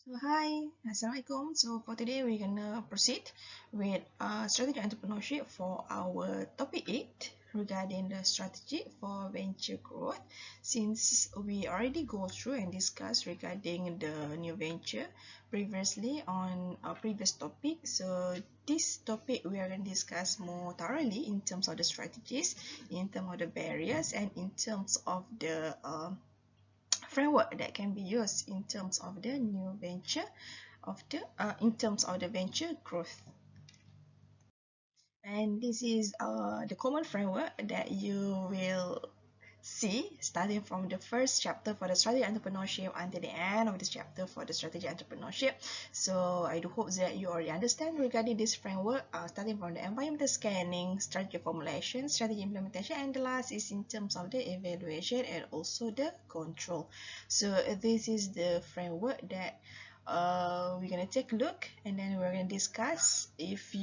Hi, Assalamualaikum. So for today we're gonna proceed with strategy entrepreneurship for our topic 8 regarding the strategy for venture growth. Since we already go through and discuss regarding the new venture previously on our previous topic, so this topic we are going to discuss more thoroughly in terms of the strategies, in terms of the barriers, and in terms of the framework that can be used in terms of the new venture in terms of the venture growth. And this is the common framework that you will see starting from the first chapter for the strategy entrepreneurship until the end of this chapter for the strategy entrepreneurship. So I do hope that you already understand regarding this framework, starting from the environmental scanning, strategy formulation, strategy implementation, and the last is in terms of the evaluation and also the control. So this is the framework that we're gonna take a look, and then we're gonna discuss. If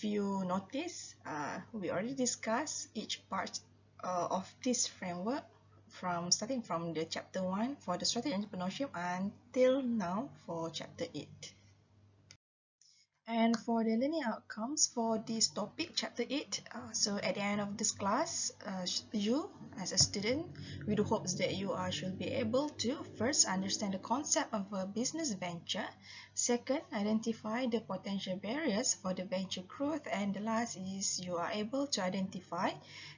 you notice, we already discussed each part of this framework from starting from the chapter 1 for the strategy entrepreneurship until now for chapter 8. And for the learning outcomes for this topic, chapter 8, so at the end of this class, you as a student, we do hope that you should be able to first understand the concept of a business venture, second, identify the potential barriers for the venture growth, and the last is you are able to identify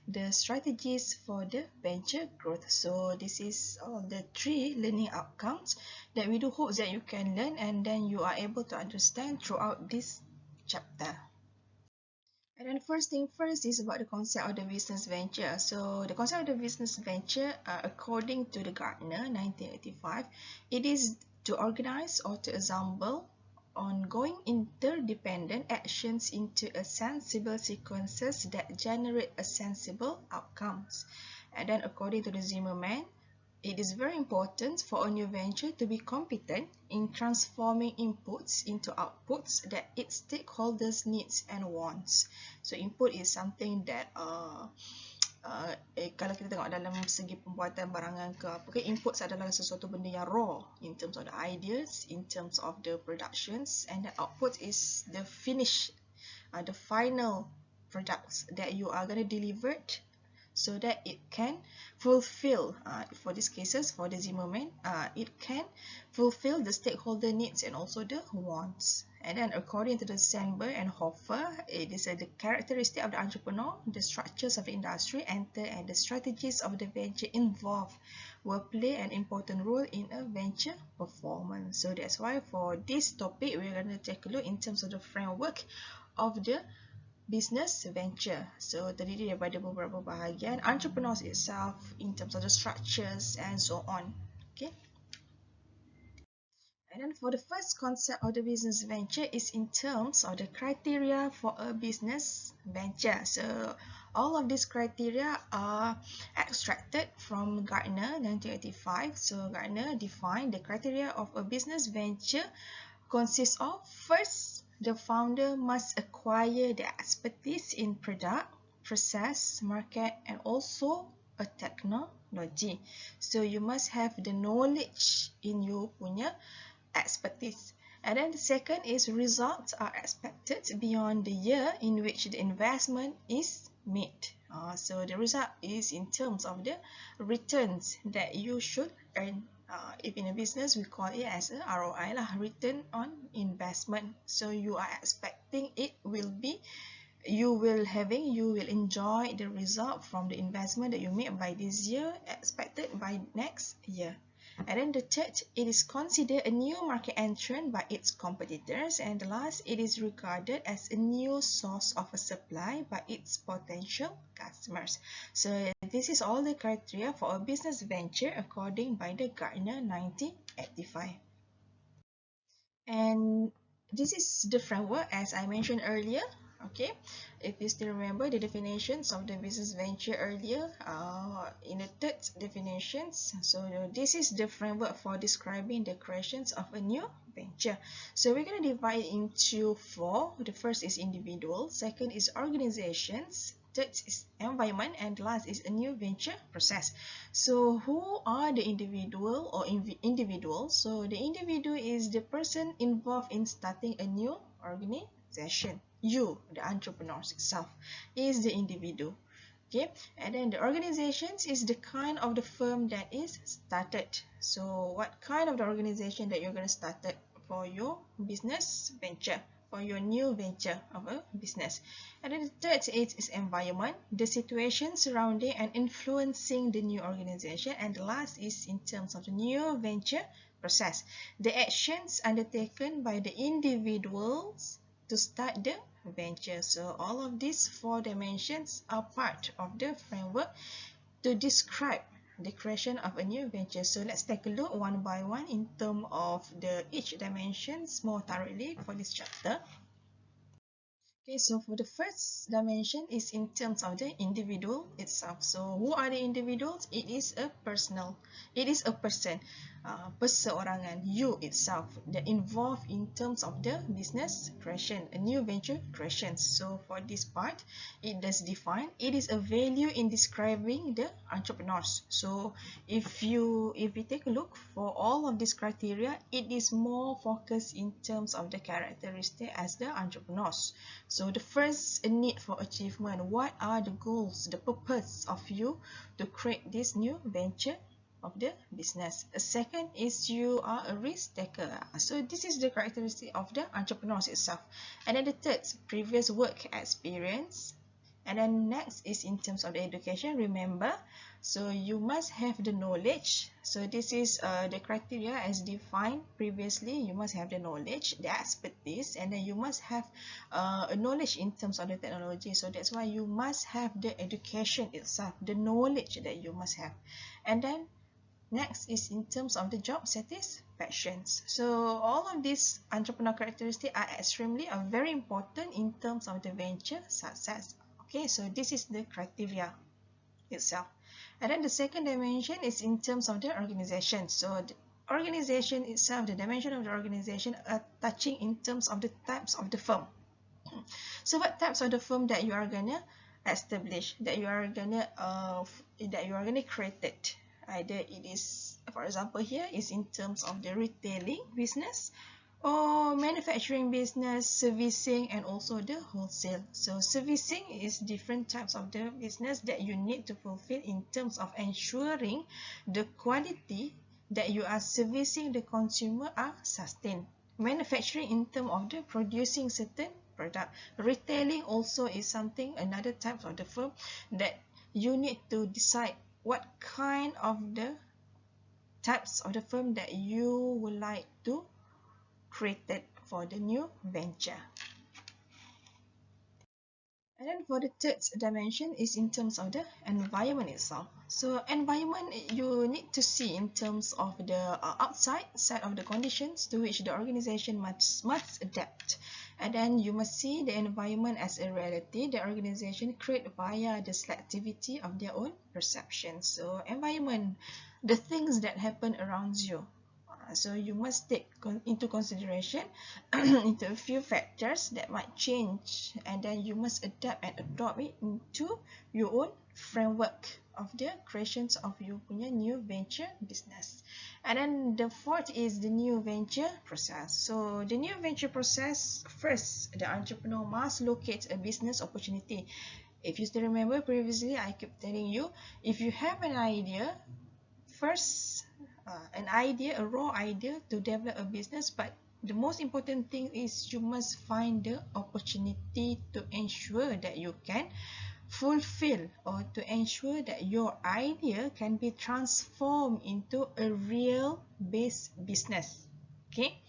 the strategies for the venture growth. So this is all the three learning outcomes that we do hope that you can learn and then you are able to understand throughout this chapter. And then first thing first is about the concept of the business venture. So the concept of the business venture, according to the Gartner 1985, it is to organize or to assemble ongoing interdependent actions into a sensible sequences that generate a sensible outcomes. And then according to the Zimmerman, it is very important for a new venture to be competent in transforming inputs into outputs that its stakeholders needs and wants. So input is something that kalau kita tengok dalam segi pembuatan barangan ke apa ke, inputs adalah sesuatu benda yang raw in terms of the ideas, in terms of the productions, and the output is the finish, the final products that you are going to deliver so that it can fulfill, for these cases, for the Zimmerman, it can fulfill the stakeholder needs and also the wants. And then according to the Sandberg and Hoffer, it is the characteristic of the entrepreneur, the structures of the industry enter, and the strategies of the venture involved will play an important role in a venture performance. So that's why for this topic, we're going to take a look in terms of the framework of the business venture. So terdiri daripada beberapa bahagian, entrepreneurs itself, in terms of the structures and so on. Okay. And then for the first concept of the business venture is in terms of the criteria for a business venture. So all of these criteria are extracted from Gartner 1985. So Gartner defined the criteria of a business venture consists of, first, the founder must acquire the expertise in product, process, market, and also a technology. So you must have the knowledge in your punya expertise. And then the second is results are expected beyond the year in which the investment is made. So the result is in terms of the returns that you should earn. If in a business, we call it as a ROI lah, return on investment. So you are expecting it will be, you will enjoy the result from the investment that you made by this year, expected by next year. And then the third, it is considered a new market entrant by its competitors. And the last, it is regarded as a new source of a supply by its potential customers. So this is all the criteria for a business venture according by the Gartner 1985. And this is the framework as I mentioned earlier. Okay, if you still remember the definitions of the business venture earlier, in the third definitions, so this is the framework for describing the creations of a new venture. So we're going to divide into four. The first is individual, second is organizations, third is environment, and last is a new venture process. So who are the individual or individuals? So the individual is the person involved in starting a new organization. You, the entrepreneurs itself, is the individual. Okay, and then the organizations is the kind of the firm that is started. So what kind of the organization that you're going to start for your business venture, for your new venture of a business. And then the third is environment, the situation surrounding and influencing the new organization. And the last is in terms of the new venture process, the actions undertaken by the individuals to start the venture. So all of these four dimensions are part of the framework to describe the creation of a new venture. So let's take a look one by one in terms of the each dimensions more thoroughly for this chapter. Okay, so for the first dimension is in terms of the individual itself. So who are the individuals? It is a person, perseorangan, you itself, that involved in terms of the business creation, a new venture creation. So for this part, it does define, it is a value in describing the entrepreneurs. So if we take a look for all of these criteria, it is more focused in terms of the characteristic as the entrepreneurs. So the first need for achievement, what are the goals, the purpose of you to create this new venture of the business. The second is you are a risk taker. So this is the characteristic of the entrepreneurs itself. And then the third, previous work experience. And then next is in terms of the education, remember, so you must have the knowledge. So this is the criteria as defined previously. You must have the knowledge, the expertise, and then you must have a knowledge in terms of the technology. So that's why you must have the education itself, the knowledge that you must have. And then next is in terms of the job satisfactions. So all of these entrepreneurial characteristics are very important in terms of the venture success. Okay, so this is the criteria itself. And then the second dimension is in terms of the organization. So the organization itself, the dimension of the organization are touching in terms of the types of the firm. So what types of the firm that you are gonna establish, that you are gonna create it. Either it is, for example, here is in terms of the retailing business, or manufacturing business, servicing, and also the wholesale. So servicing is different types of the business that you need to fulfill in terms of ensuring the quality that you are servicing the consumer are sustained. Manufacturing in terms of the producing certain product. Retailing also is something, another type of the firm that you need to decide what kind of the types of the firm that you would like to created for the new venture. And then for the third dimension is in terms of the environment itself. So environment, you need to see in terms of the outside side of the conditions to which the organization must adapt. And then you must see the environment as a reality the organization create via the selectivity of their own perception. So environment, the things that happen around you. So you must take into consideration into a few factors that might change, and then you must adapt and adopt it into your own framework of the creations of your new venture business. And then the fourth is the new venture process. So the new venture process, first the entrepreneur must locate a business opportunity. If you still remember previously, I keep telling you, if you have an idea, first a raw idea to develop a business, but the most important thing is you must find the opportunity to ensure that you can fulfill, or to ensure that your idea can be transformed into a real base business. Okay,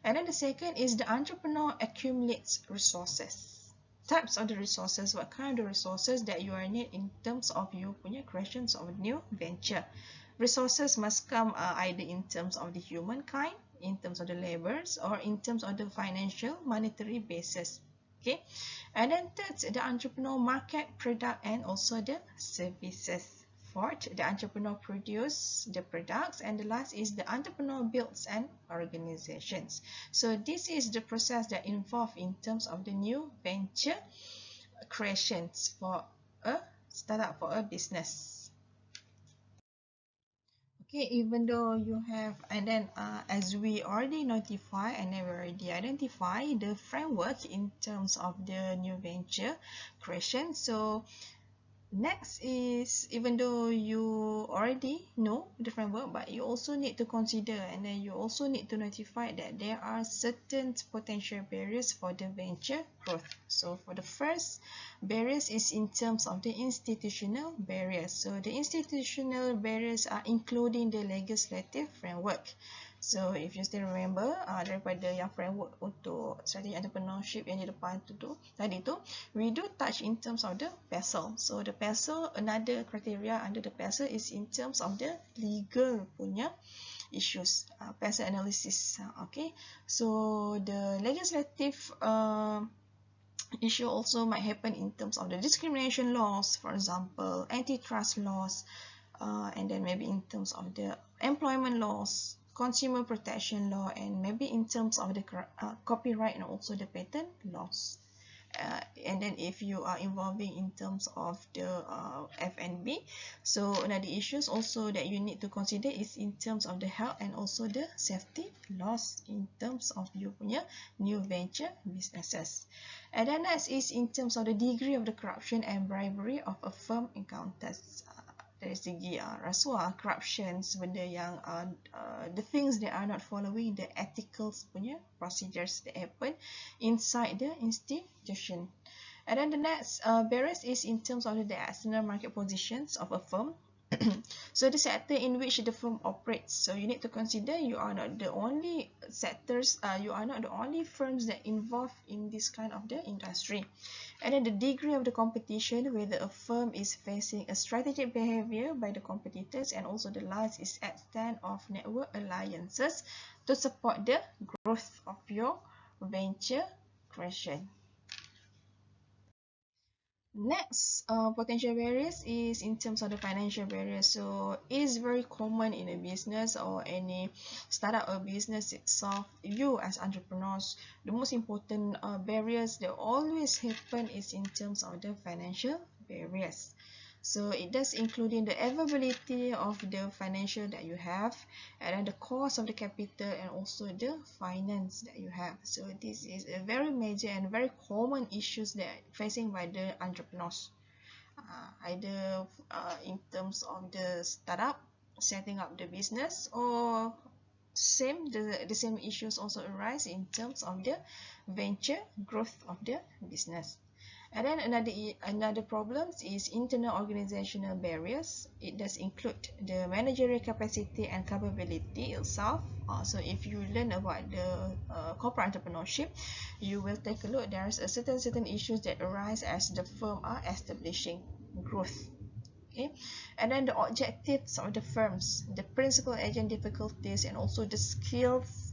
and then the second is the entrepreneur accumulates resources. Types of the resources, what kind of resources that you are need in terms of your creations of a new venture. Resources must come either in terms of the humankind, in terms of the laborers, or in terms of the financial monetary basis. Okay, and then third, the entrepreneur market product and also the services. Fourth, the entrepreneur produce the products, and the last is the entrepreneur builds and organizations. So this is the process that involved in terms of the new venture creations for a startup, for a business. Okay, even though you have, and then as we already notify and then we already identify the framework in terms of the new venture creation. So next is, even though you already know the framework, but you also need to consider and then you also need to notify that there are certain potential barriers for the venture growth. So for the first barriers is in terms of the institutional barriers. So the institutional barriers are including the legislative framework. So if you still remember daripada yang framework untuk strategi entrepreneurship yang di depan tu tadi tu, we do touch in terms of the PESL. So the PESL, another criteria under the PESL is in terms of the legal punya issues, PESL analysis. Okay, so the legislative issue also might happen in terms of the discrimination laws, for example, antitrust laws, and then maybe in terms of the employment laws, consumer protection law, and maybe in terms of the copyright and also the patent laws. And then if you are involving in terms of the F&B, so another issues also that you need to consider is in terms of the health and also the safety laws in terms of you punya new venture businesses. And then next is in terms of the degree of the corruption and bribery of a firm encounters. Dari segi rasuah, corruptions, benda yang the things that are not following the ethical punya procedures that happen inside the institution. And then the next barriers is in terms of the external market positions of a firm. So the sector in which the firm operates. So you need to consider you are not the only sectors, you are not the only firms that involved in this kind of the industry. And then the degree of the competition, whether a firm is facing a strategic behavior by the competitors, and also the last is extent of network alliances to support the growth of your venture creation. Next, potential barriers is in terms of the financial barriers. So it is very common in a business or any startup or business itself. You as entrepreneurs, the most important barriers that always happen is in terms of the financial barriers. So it does including the availability of the financial that you have, and then the cost of the capital, and also the finance that you have. So this is a very major and very common issues that facing by the entrepreneurs, either in terms of the startup, setting up the business, or the same issues also arise in terms of the venture growth of the business. And then another problems is internal organizational barriers. It does include the managerial capacity and capability itself. So if you learn about the corporate entrepreneurship, you will take a look. There is a certain issues that arise as the firm are establishing growth. Okay, and then the objectives of the firms, the principal agent difficulties, and also the skills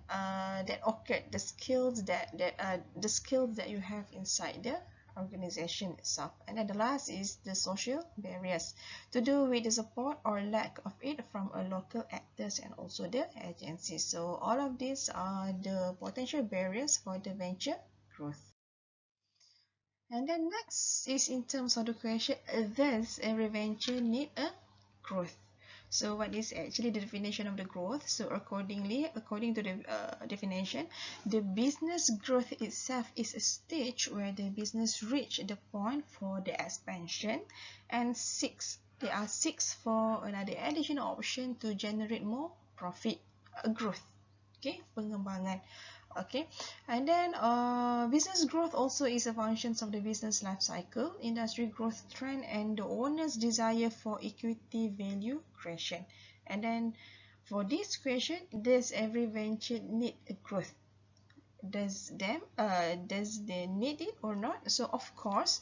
that occurred, the skills that you have inside the organization itself. And then the last is the social barriers, to do with the support or lack of it from a local actors and also the agencies. So all of these are the potential barriers for the venture growth. And then next is in terms of the question, does every venture need a growth? So what is actually the definition of the growth? So according to the definition, the business growth itself is a stage where the business reach the point for the expansion and seeks for another additional option to generate more profit, growth. Okay, pengembangan. Okay, and then business growth also is a function of the business life cycle, industry growth trend, and the owner's desire for equity value creation. And then for this question, does every venture need a growth? Does they need it or not? So of course,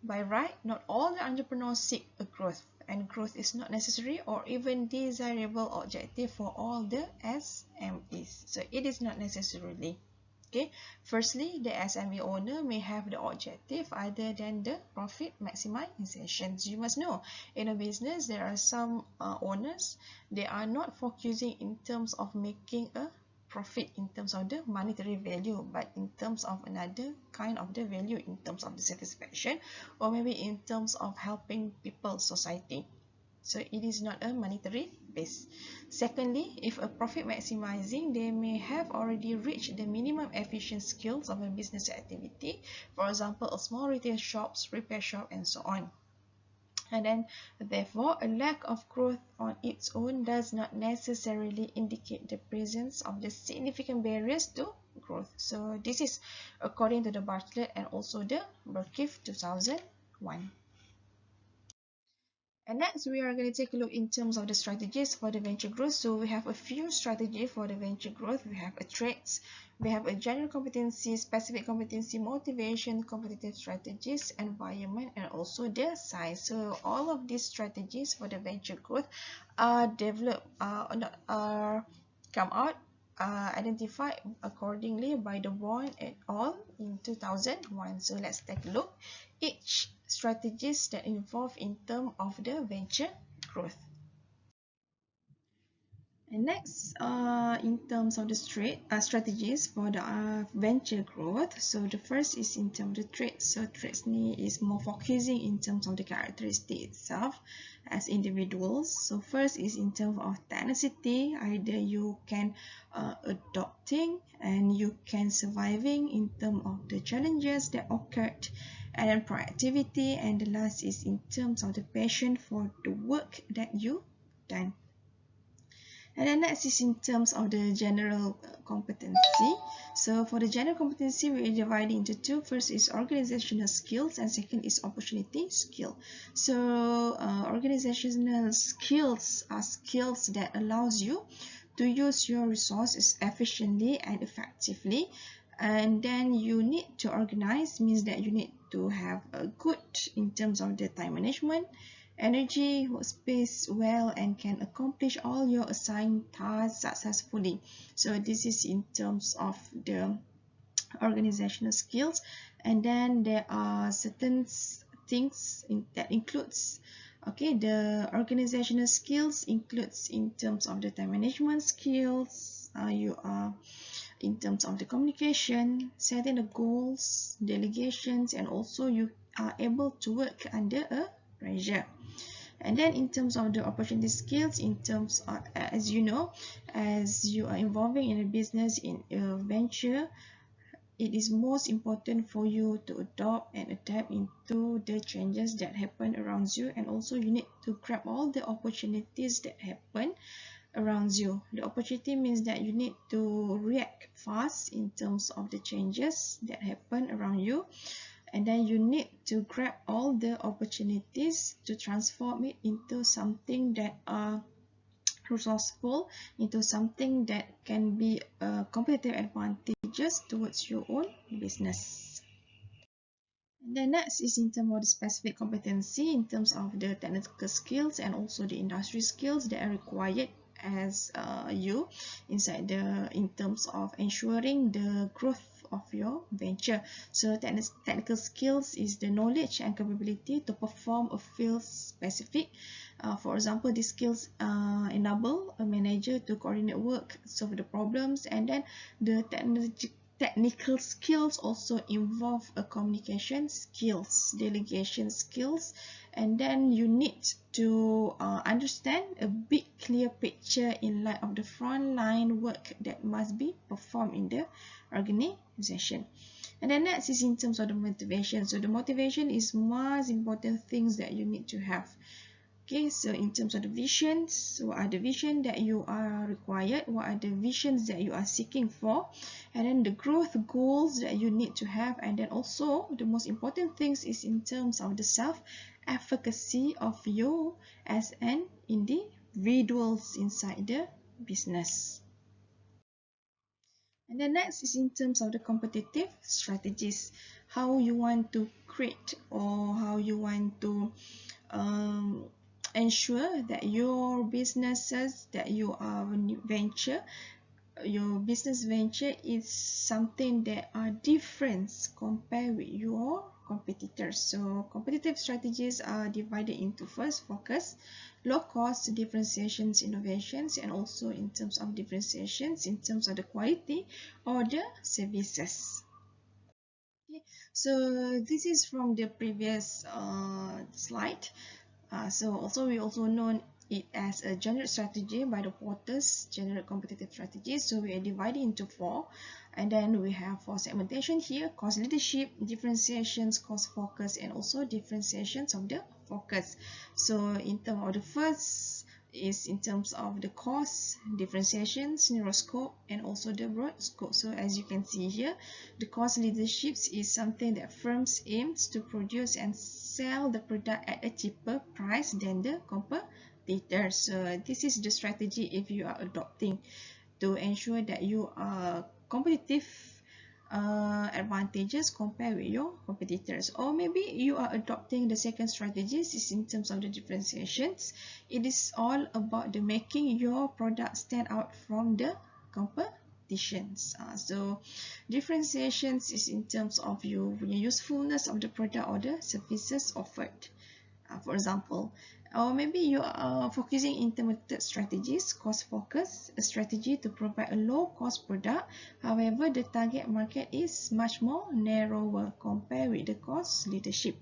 by right, not all the entrepreneurs seek a growth, and growth is not necessary or even desirable objective for all the SMEs. So it is not necessarily. Okay, firstly, the SME owner may have the objective other than the profit maximization. You must know, in a business, there are some owners, they are not focusing in terms of making a profit in terms of the monetary value, but in terms of another kind of the value in terms of the satisfaction, or maybe in terms of helping people, society. So it is not a monetary base. Secondly, if a profit maximizing, they may have already reached the minimum efficient skills of a business activity. For example, a small retail shops, repair shop, and so on. And then, therefore, a lack of growth on its own does not necessarily indicate the presence of the significant barriers to growth. So this is according to the Bartlett and also the Burkiff 2001. And next, we are going to take a look in terms of the strategies for the venture growth. So we have a few strategies for the venture growth. We have a traits, we have a general competency, specific competency, motivation, competitive strategies, environment, and also the size. So all of these strategies for the venture growth are developed, come out, identified accordingly by the Bourne et al. In 2001. So let's take a look each strategies that involve in terms of the venture growth. And next, in terms of the strategies for the venture growth, so the first is in terms of the traits. So traits is more focusing in terms of the characteristic itself as individuals. So first is in terms of tenacity, either you can adopting and you can surviving in terms of the challenges that occurred, and then proactivity, and the last is in terms of the passion for the work that you done. And then next is in terms of the general competency. So for the general competency, we divide into two. First is organizational skills, and second is opportunity skill. So organizational skills are skills that allows you to use your resources efficiently and effectively. And then you need to organize, means that you need to have a good in terms of the time management, energy, workspace well, and can accomplish all your assigned tasks successfully. So this is in terms of the organizational skills. And then there are certain things that includes, okay, the organizational skills includes in terms of the time management skills, you are in terms of the communication, setting the goals, delegations, and also you are able to work under a pressure. And then in terms of the opportunity skills, in terms of, as you know, as you are involving in a business, in a venture, it is most important for you to adopt and adapt into the changes that happen around you, and also you need to grab all the opportunities that happen around you. The opportunity means that you need to react fast in terms of the changes that happen around you, and then you need to grab all the opportunities to transform it into something that are resourceful, into something that can be competitive advantages towards your own business. And then next is in terms of the specific competency, in terms of the technical skills and also the industry skills that are required as you inside the in terms of ensuring the growth of your venture. So technical skills is the knowledge and capability to perform a field specific. For example, these skills enable a manager to coordinate work, solve the problems, and then the technical skills also involve a communication skills, delegation skills, and then you need to understand a big clear picture in light of the frontline work that must be performed in the organization. And then next is in terms of the motivation. So the motivation is most important things that you need to have. Okay, so in terms of the visions, what are the visions that you are required? What are the visions that you are seeking for? And then the growth goals that you need to have. And then also the most important things is in terms of the self-efficacy of you as an individuals inside the business. And then next is in terms of the competitive strategies, how you want to create or how you want to ensure that your businesses that you are venture, your business venture is something that are different compared with your competitors. So competitive strategies are divided into first focus, low cost, differentiations, innovations, and also in terms of differentiations in terms of the quality or the services. Okay, so this is from the previous slide. So also we also know it as a general strategy by the Porter's general competitive strategy. So we are divided into four, and then we have for segmentation here: cost leadership, differentiations, cost focus, and also differentiations of the focus. So in terms of the first is in terms of the cost, differentiations, narrow scope, and also the broad scope. So as you can see here, the cost leadership is something that firms aims to produce and sell the product at a cheaper price than the competitors. So this is the strategy if you are adopting to ensure that you are competitive advantages compared with your competitors. Or maybe you are adopting the second strategies is in terms of the differentiations. It is all about the making your product stand out from the competitions. So differentiations is in terms of your usefulness of the product or the services offered. For example, or maybe you are focusing intermittent strategies, cost focus, a strategy to provide a low cost product. However, the target market is much more narrower compared with the cost leadership.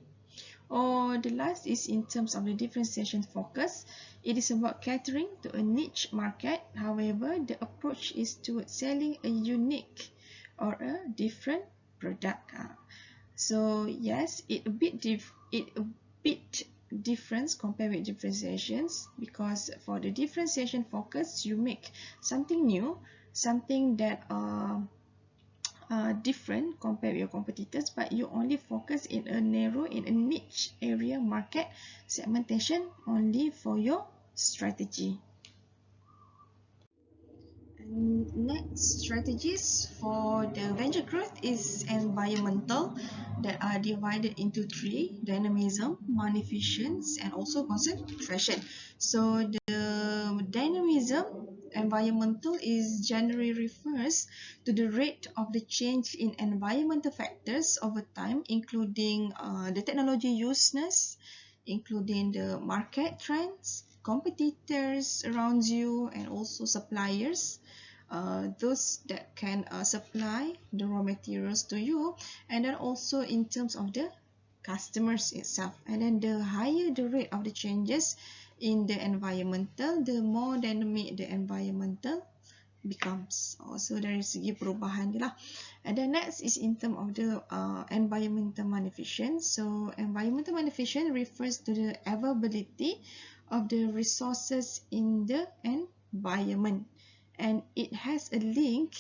Or the last is in terms of the differentiation focus. It is about catering to a niche market. However, the approach is towards selling a unique or a different product. So yes, it a bit difference compared with differentiations, because for the differentiation focus you make something new, something that different compared with your competitors, but you only focus in a niche area market segmentation only for your strategy. And next strategies for the venture growth is environmental, that are divided into three: dynamism, magnificence, and also concentration. So the dynamism environmental is generally refers to the rate of the change in environmental factors over time, including the technology useness, including the market trends, competitors around you, and also suppliers, those that can supply the raw materials to you, and then also in terms of the customers itself. And then the higher the rate of the changes in the environmental, the more dynamic the environmental becomes. So dari segi perubahan dia lah. And then next is in terms of the environmental magnificence. So environmental magnificence refers to the availability of the resources in the environment, and it has a link,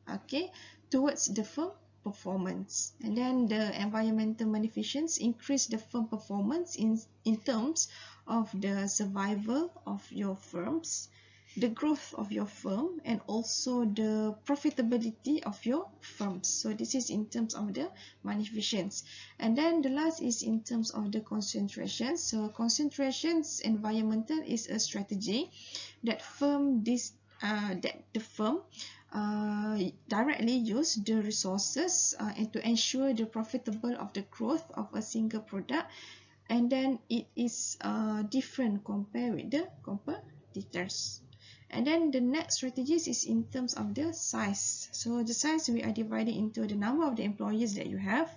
okay, towards the firm performance. And then the environmental magnificence increase the firm performance in terms of the survival of your firms, the growth of your firm, and also the profitability of your firms. So this is in terms of the magnificence. And then the last is in terms of the concentration. So concentrations environmental is a strategy that the firm directly use the resources and to ensure the profitable of the growth of a single product, and then it is different compared with the competitors. And then the next strategies is in terms of the size. So the size we are dividing into the number of the employees that you have.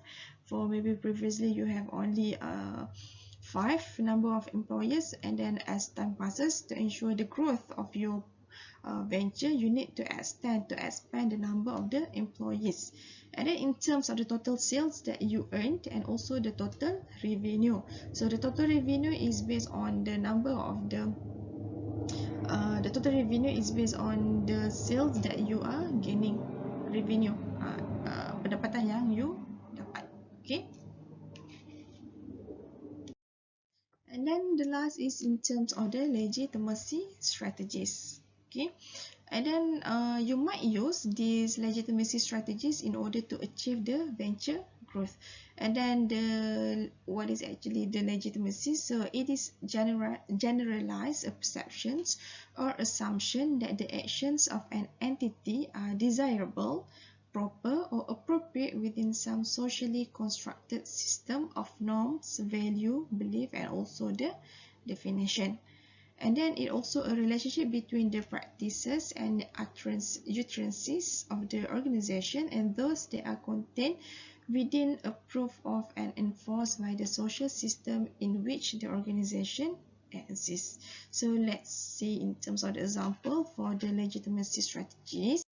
For maybe previously you have only 5 number of employees, and then as time passes, to ensure the growth of your venture, you need to expand the number of the employees. And then in terms of the total sales that you earned, and also the total revenue. So the total revenue is based on the number of the total revenue is based on the sales that you are gaining, revenue, pendapatan yang you dapat. Okay. And then the last is in terms of the legitimacy strategies. Okay. And then you might use these legitimacy strategies in order to achieve the venture growth. And then what is actually the legitimacy? So it is generalized perceptions or assumption that the actions of an entity are desirable, proper, or appropriate within some socially constructed system of norms, value, belief, and also the definition. And then it also a relationship between the practices and utterances of the organization and those that are contained within, approved of, and enforced by the social system in which the organization exists. So let's see in terms of the example for the legitimacy strategies.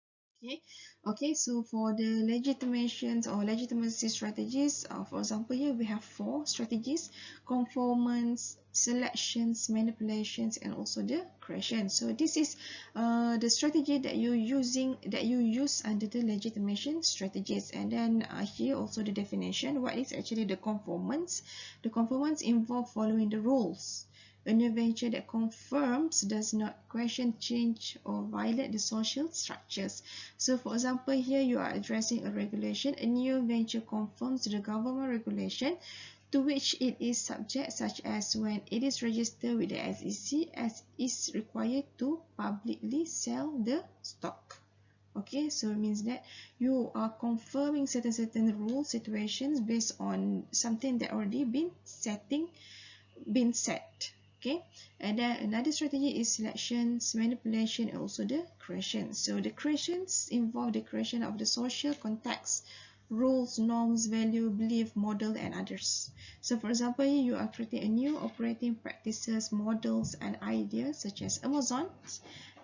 So for the legitimations or legitimacy strategies, for example, here we have 4 strategies: conformance, selections, manipulations, and also the creation. So this is the strategy that you use under the legitimation strategies. And then here also the definition. What is actually the conformance? The conformance involve following the rules. A new venture that confirms does not question, change, or violate the social structures. So for example, here you are addressing a regulation. A new venture conforms to the government regulation to which it is subject, such as when it is registered with the SEC, as is required to publicly sell the stock. Okay, so it means that you are confirming certain rules, situations based on something that already been set. Okay, and then another strategy is selections, manipulation, and also the creation. So the creations involve the creation of the social context, rules, norms, value, belief, model, and others. So for example, you are creating a new operating practices, models, and ideas, such as Amazon.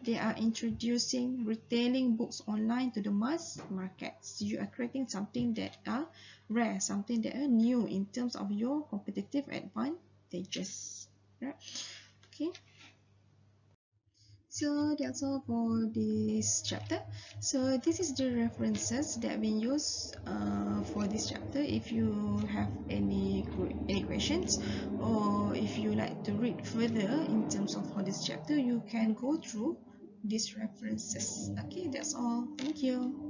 They are introducing retailing books online to the mass markets. You are creating something that are rare, something that are new in terms of your competitive advantages. Right? Okay. So that's all for this chapter. So this is the references that we use for this chapter. If you have any questions, or if you like to read further in terms of for this chapter, you can go through these references. Okay, that's all. Thank you.